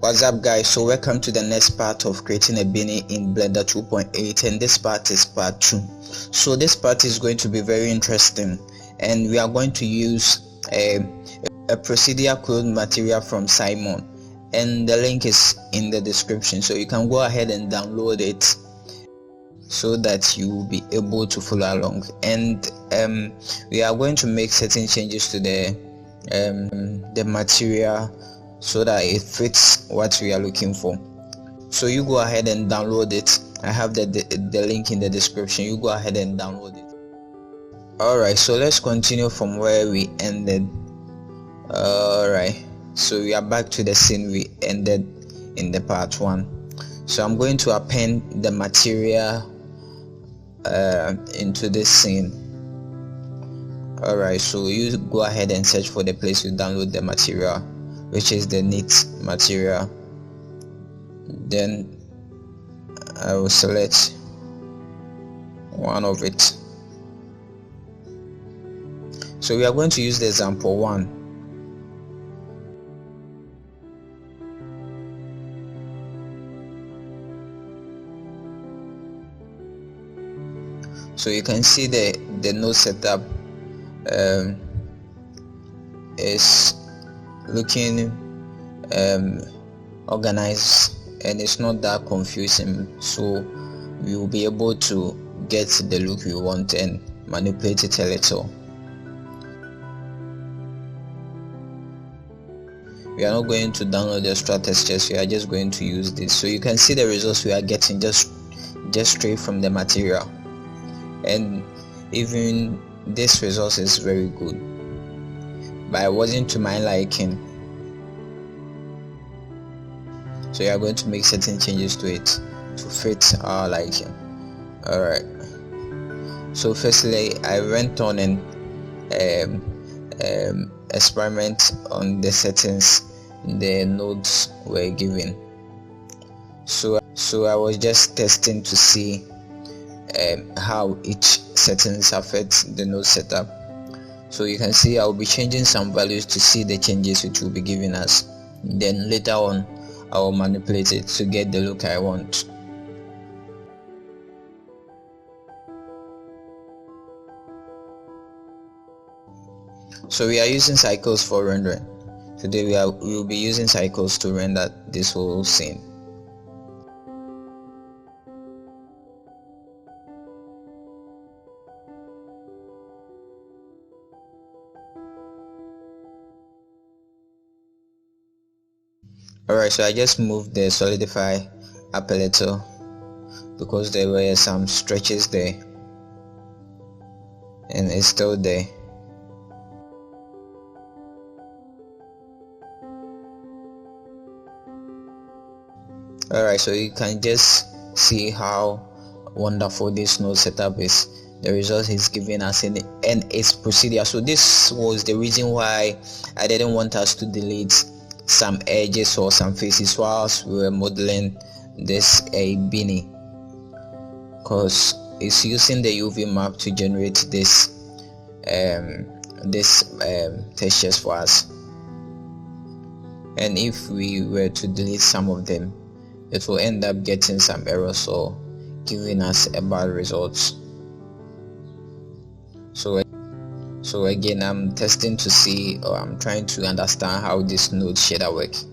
What's up guys, so welcome to the next part of creating a beanie in Blender 2.8, and this part is part 2. So this part is going to be very interesting, and we are going to use a procedural code material from Simon, and the link is in the description, so you can go ahead and download it so that you will be able to follow along. And we are going to make certain changes to the material so that it fits what we are looking for. So you go ahead and download it. I have the link in the description. You go ahead and download it. Alright, so let's continue from where we ended. Alright, so we are back to the scene we ended in the part 1. So I'm going to append the material into this scene. Alright, so you go ahead and search for the place you download the material, which is the knit material. Then I will select one of it. So we are going to use the example 1. So you can see the node setup is looking organized, and it's not that confusing, so we will be able to get the look we want and manipulate it a little. We are not going to download the extra textures, we are just going to use this. So you can see the results we are getting just straight from the material, and even this result is very good, but it wasn't to my liking. So you are going to make certain changes to it to fit our liking. Alright, so firstly I went on and experiment on the settings the nodes were given. So I was just testing to see how each settings affect the node setup. So you can see I'll be changing some values to see the changes which will be giving us. Then later on I will manipulate it to get the look I want. So we are using cycles for rendering. Today we will be using cycles to render this whole scene. Alright, so I just moved the solidify up a little because there were some stretches there, and it's still there. Alright, so you can just see how wonderful this node setup is. The result is giving us and its procedure. So this was the reason why I didn't want us to delete some edges or some faces whilst we were modeling this beanie, because it's using the UV map to generate this textures for us, and if we were to delete some of them, it will end up getting some errors or giving us a bad results. So again, I'm testing to see, or I'm trying to understand how this node shader works.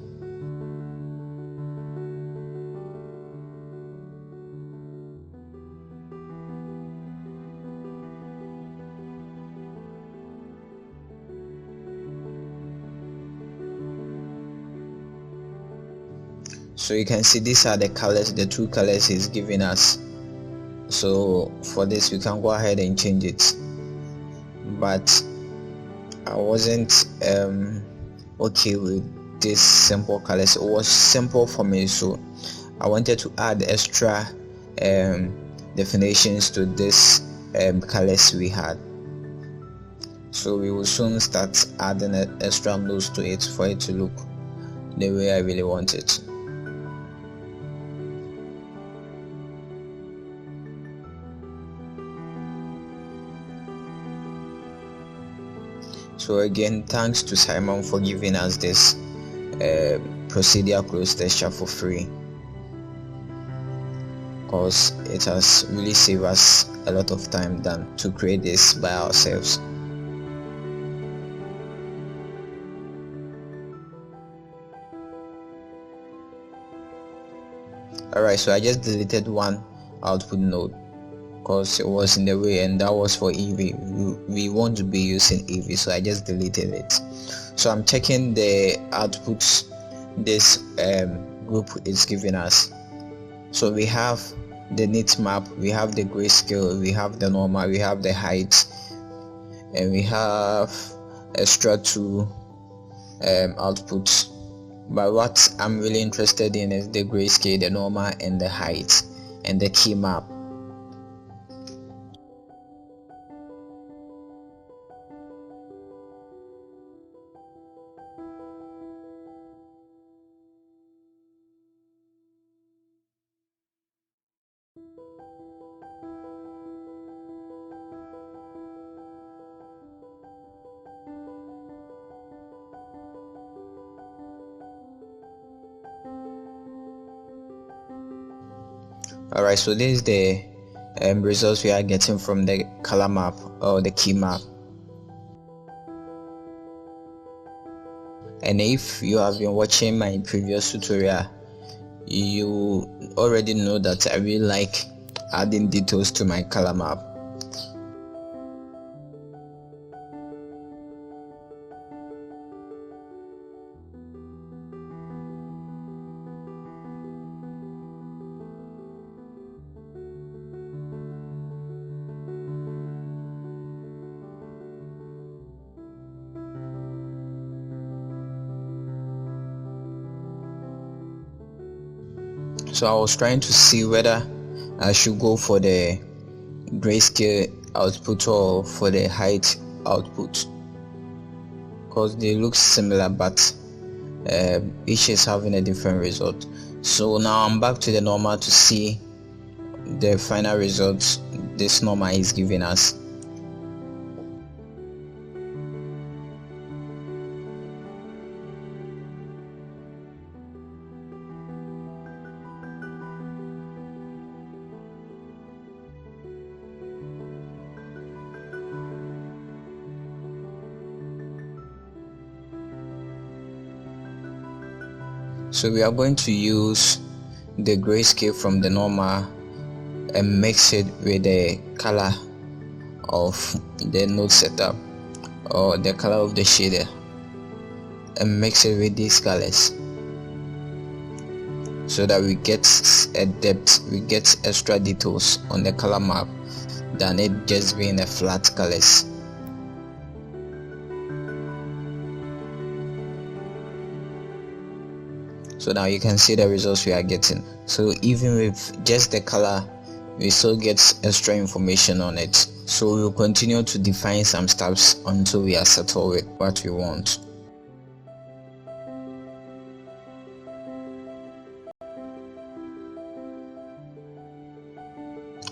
So you can see these are the colors, the two colors he's giving us. So for this we can go ahead and change it, but I wasn't okay with this simple colors. It was simple for me, so I wanted to add extra definitions to this colors we had. So we will soon start adding extra nodes to it for it to look the way I really want it. So again, thanks to Simon for giving us this procedural close texture for free, because it has really saved us a lot of time than to create this by ourselves. Alright, so I just deleted one output node because it was in the way, and that was for EV. We won't be using EV, so I just deleted it. So I'm checking the outputs this group is giving us. So we have the neat map, we have the grayscale, we have the normal, we have the height, and we have extra two outputs. But what I'm really interested in is the grayscale, the normal, and the height, and the key map. Alright, so this is the results we are getting from the color map or the key map. And if you have been watching my previous tutorial, you already know that I really like adding details to my color map. So I was trying to see whether I should go for the grayscale output or for the height output, because they look similar, but each is having a different result. So now I'm back to the normal to see the final results this normal is giving us. So we are going to use the grayscale from the normal and mix it with the color of the node setup or the color of the shader, and mix it with these colors so that we get a depth, we get extra details on the color map than it just being a flat colors. So now you can see the results we are getting. So even with just the color, we still get extra information on it. So we'll continue to define some steps until we are settled with what we want.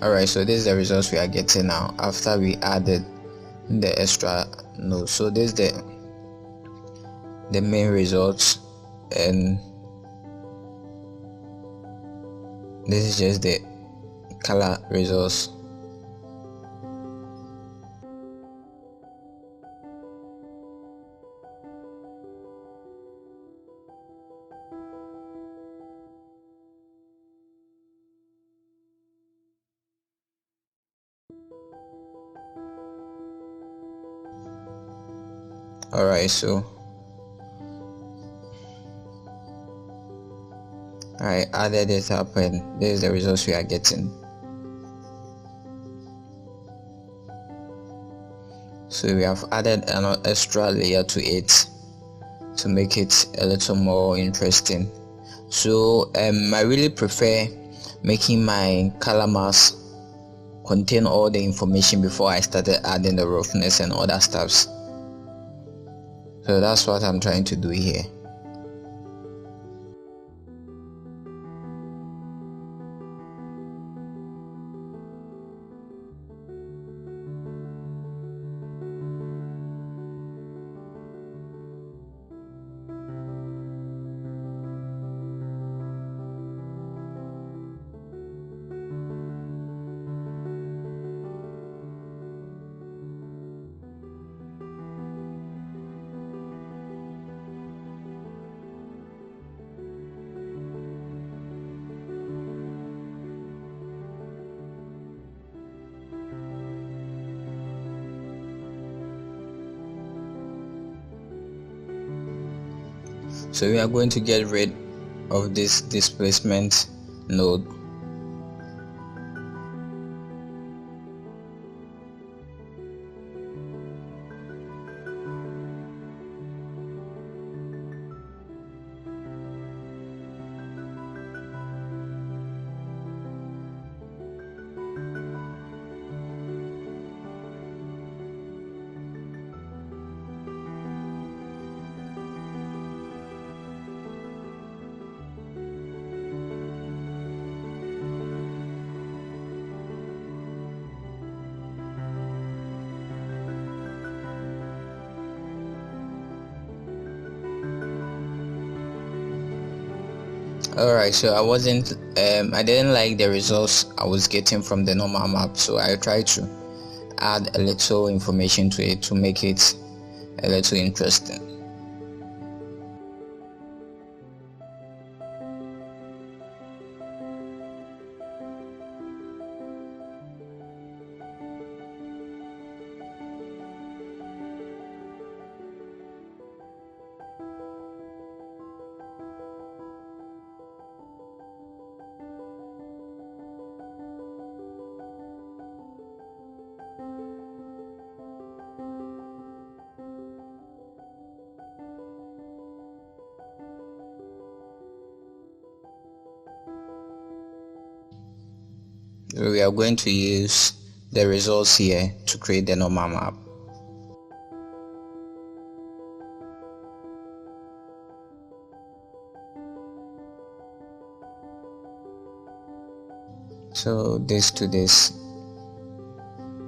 Alright, so this is the results we are getting now after we added the extra nodes. So this is the main results, and this is just the color results. Alright, so I added it up, and this is the results we are getting. So we have added an extra layer to it to make it a little more interesting. So I really prefer making my color mask contain all the information before I started adding the roughness and other stuffs. So that's what I'm trying to do here. So we are going to get rid of this displacement node. Alright, so I didn't like the results I was getting from the normal map, so I tried to add a little information to it to make it a little interesting. We are going to use the results here to create the normal map. So this to this,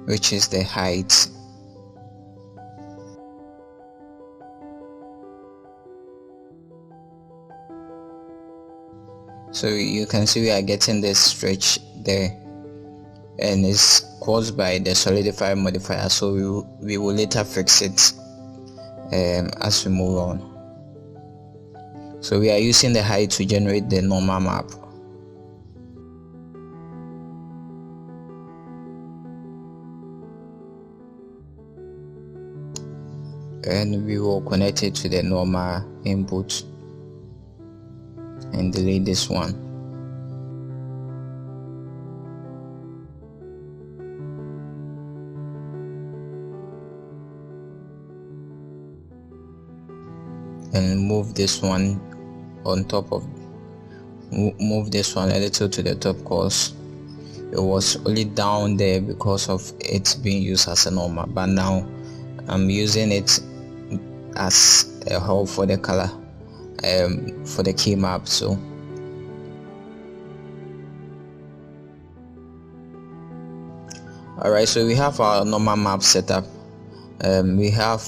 which is the height. So you can see we are getting this stretch there, and it's caused by the solidify modifier, so we will later fix it as we move on. So we are using the height to generate the normal map. And we will connect it to the normal input and delete this one. And move this one on top of, move this one a little to the top, because it was only down there because of it being used as a normal, but now I'm using it as a hole for the color, for the key map. So alright, so we have our normal map set up. We have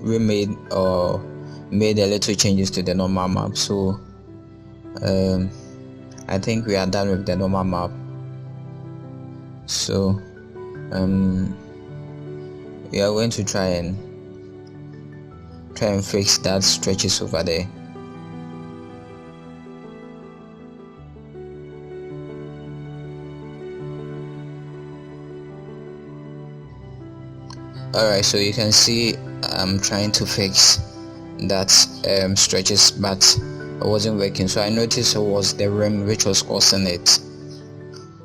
made a little changes to the normal map, so I think we are done with the normal map. So we are going to try and fix that stretches over there. Alright, so you can see I'm trying to fix that stretches, but it wasn't working. So I noticed it was the rim which was causing it.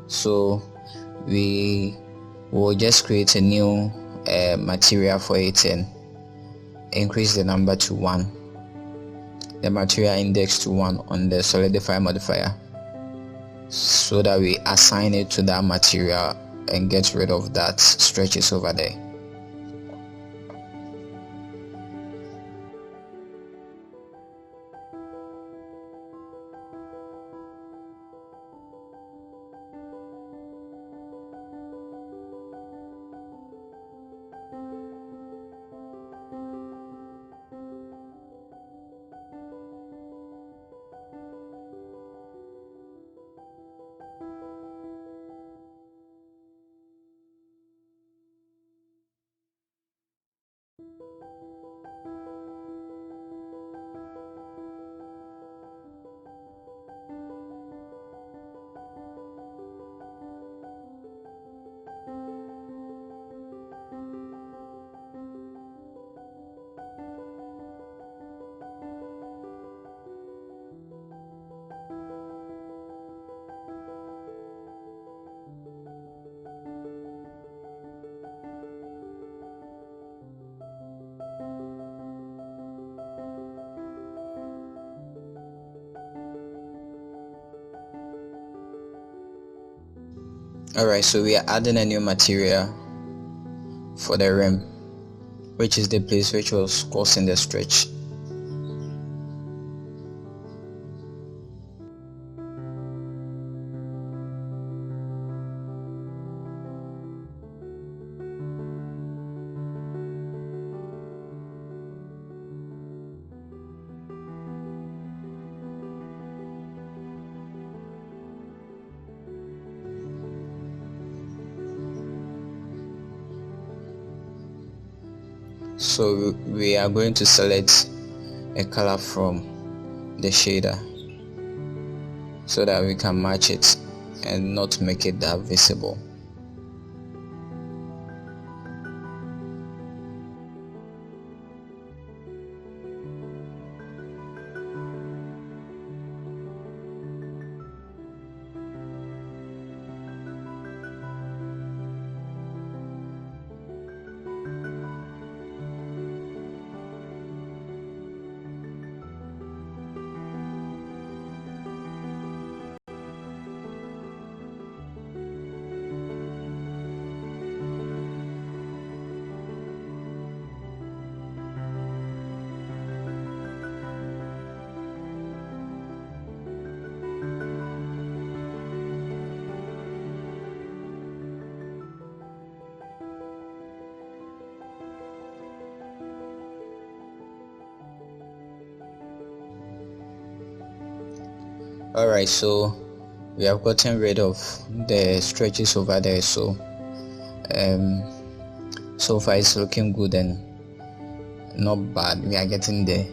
So we will just create a new material for it and increase the number to 1, the material index to 1 on the solidify modifier, so that we assign it to that material and get rid of that stretches over there. Alright, so we are adding a new material for the rim, which is the place which was causing the stretch. So we are going to select a color from the shader so that we can match it and not make it that visible. Alright, so we have gotten rid of the stretches over there, so so far it's looking good and not bad. We are getting there.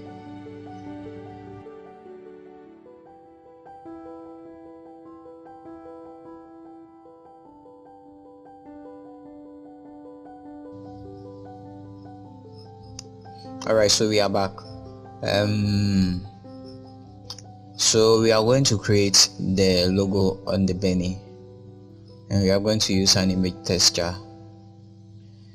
Alright, so we are back. So we are going to create the logo on the Beanie, and we are going to use an image texture.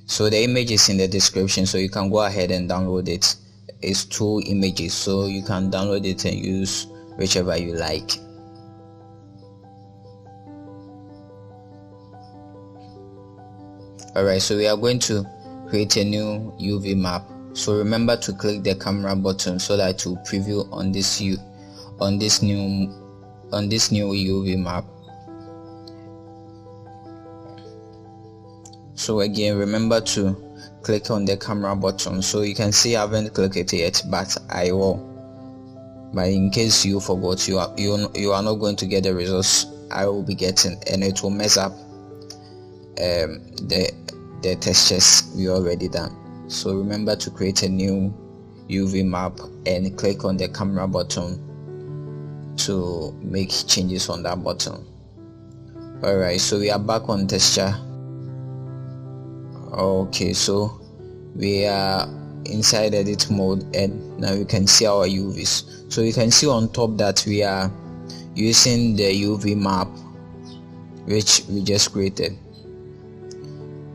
So the image is in the description, so you can go ahead and download it. It's 2 images, so you can download it and use whichever you like. Alright, so we are going to create a new UV map. So remember to click the camera button so that it will preview on this new UV map. So again, remember to click on the camera button. So you can see I haven't clicked it yet, but I will. But in case you forgot, you are not going to get the results I will be getting, and it will mess up the textures we already done. So remember to create a new UV map and click on the camera button to make changes on that button. Alright, so we are back on texture. Okay, so we are inside edit mode, and now you can see our UVs. So you can see on top that we are using the UV map which we just created.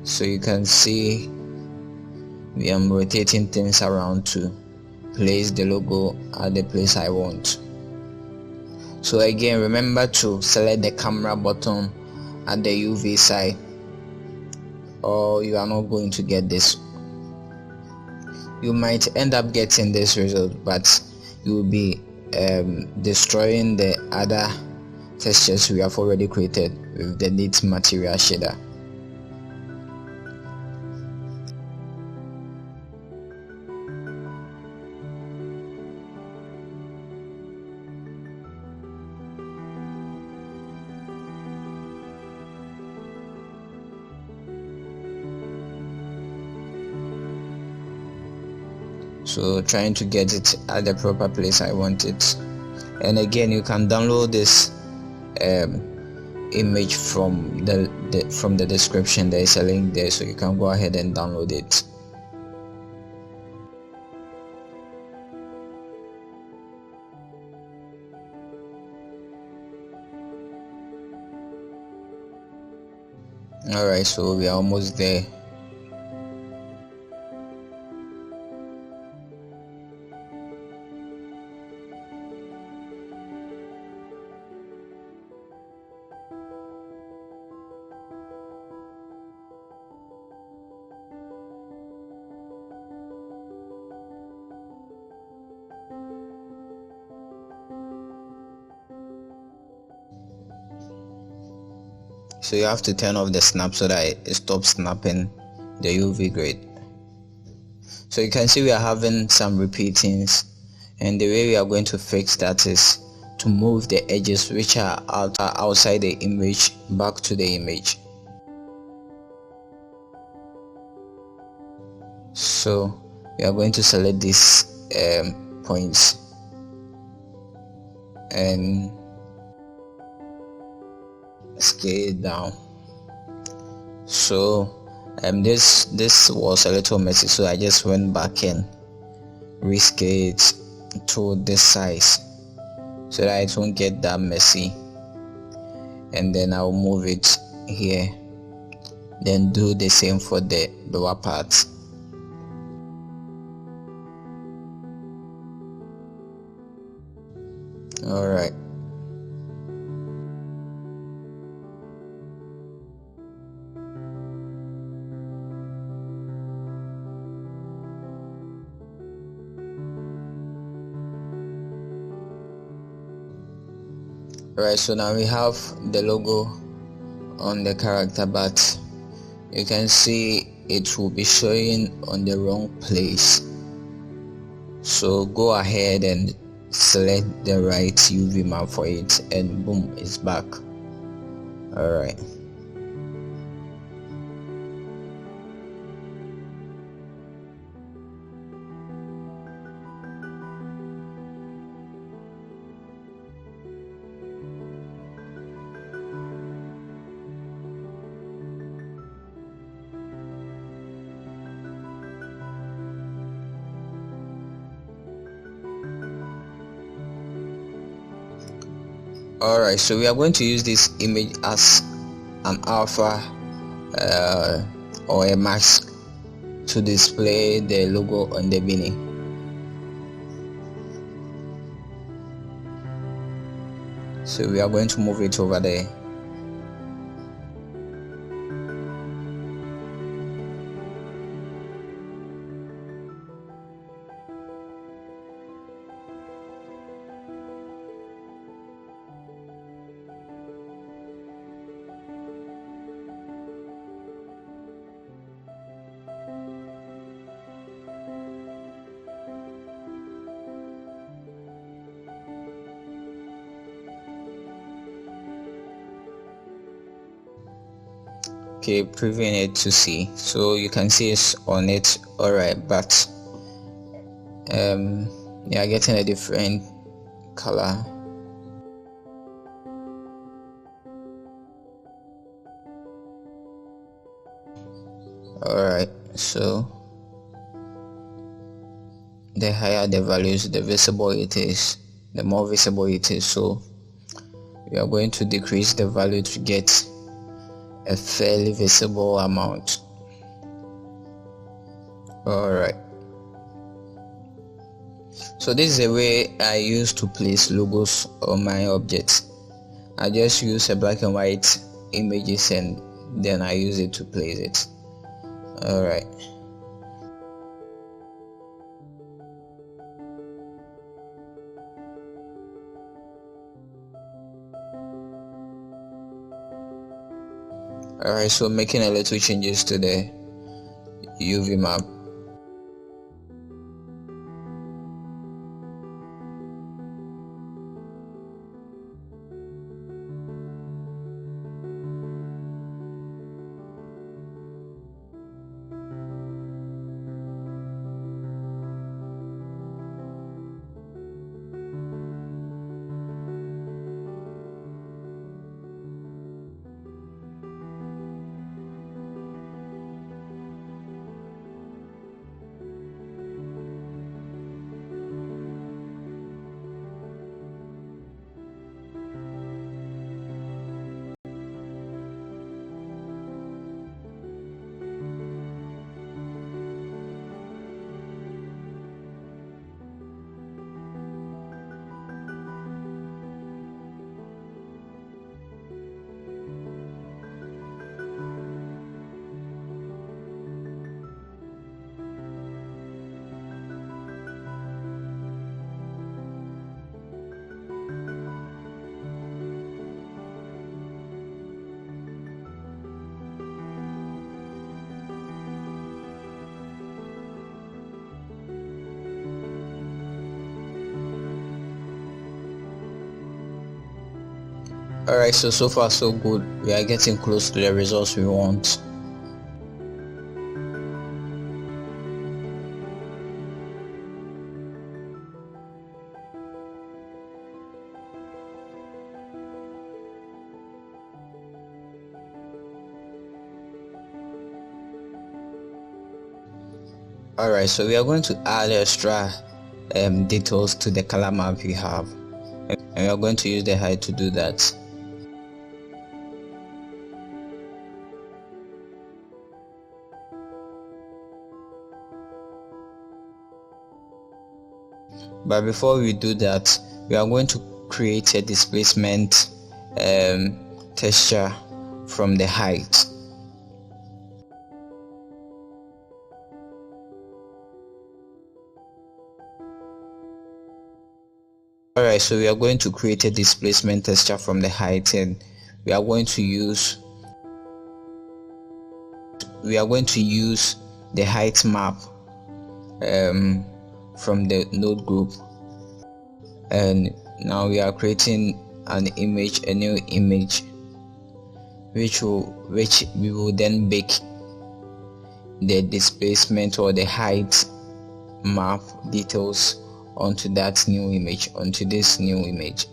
So you can see we are rotating things around to place the logo at the place I want. So again, remember to select the camera button at the UV side, or you are not going to get this. You might end up getting this result, but you will be destroying the other textures we have already created with the neat material shader. So trying to get it at the proper place I want it. And again, you can download this image from the description. There is a link there, so you can go ahead and download it. Alright, so we are almost there. So you have to turn off the snap so that it stops snapping the UV grid. So you can see we are having some repeatings, and the way we are going to fix that is to move the edges which are outside the image back to the image. So we are going to select these points and scale it down. So this was a little messy, so I just went back and rescale it to this size so that it won't get that messy, and then I'll move it here, then do the same for the lower part. Alright, right, so now we have the logo on the character, but you can see it will be showing on the wrong place. So go ahead and select the right UV map for it, and boom, it's back. Alright, alright, so we are going to use this image as an alpha or a mask to display the logo on the beanie. So we are going to move it over there. Okay, previewing it to see, so you can see it's on it. Alright, but yeah, getting a different color. Alright, so the higher the values, the visible it is, the more visible it is. So we are going to decrease the value to get a fairly visible amount. Alright, so this is a way I use to place logos on my objects. I just use a black and white images and then I use it to place it. Alright, so making a little changes to the UV map. Alright, so far so good. We are getting close to the results we want. Alright, so we are going to add extra details to the color map we have, and we are going to use the height to do that. But before we do that, we are going to create a displacement texture from the height. Alright, so we are going to create a displacement texture from the height, and we are going to use the height map from the node group. And now we are creating an image, a new image, which we will then bake the displacement or the height map details onto that new image, onto this new image.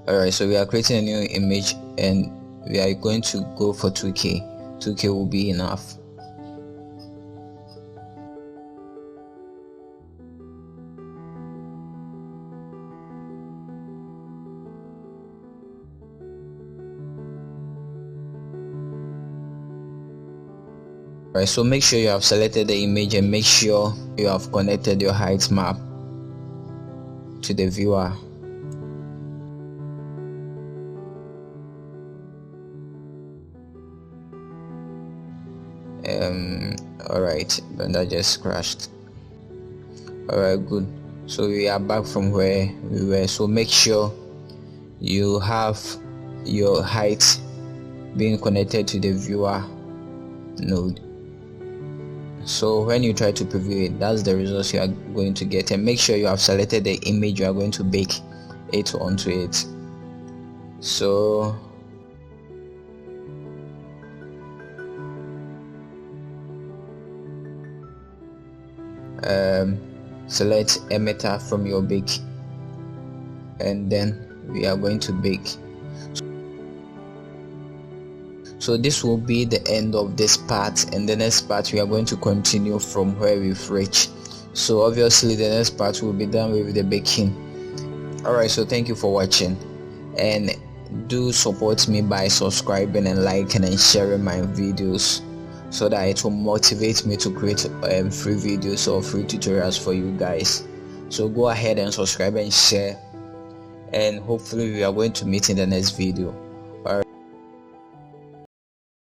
Alright, so we are creating a new image and we are going to go for 2K. 2K will be enough. Right, so make sure you have selected the image and make sure you have connected your height map to the viewer. Alright, but that just crashed. Alright, good. So we are back from where we were. So make sure you have your height being connected to the viewer node. So when you try to preview it, that's the results you are going to get. And make sure you have selected the image you are going to bake it onto it. So select emitter from your bake, and then we are going to bake. So this will be the end of this part, and the next part we are going to continue from where we've reached. So obviously the next part will be done with the baking. Alright, so thank you for watching, and do support me by subscribing and liking and sharing my videos, so that it will motivate me to create free videos or free tutorials for you guys. So go ahead and subscribe and share, and hopefully we are going to meet in the next video.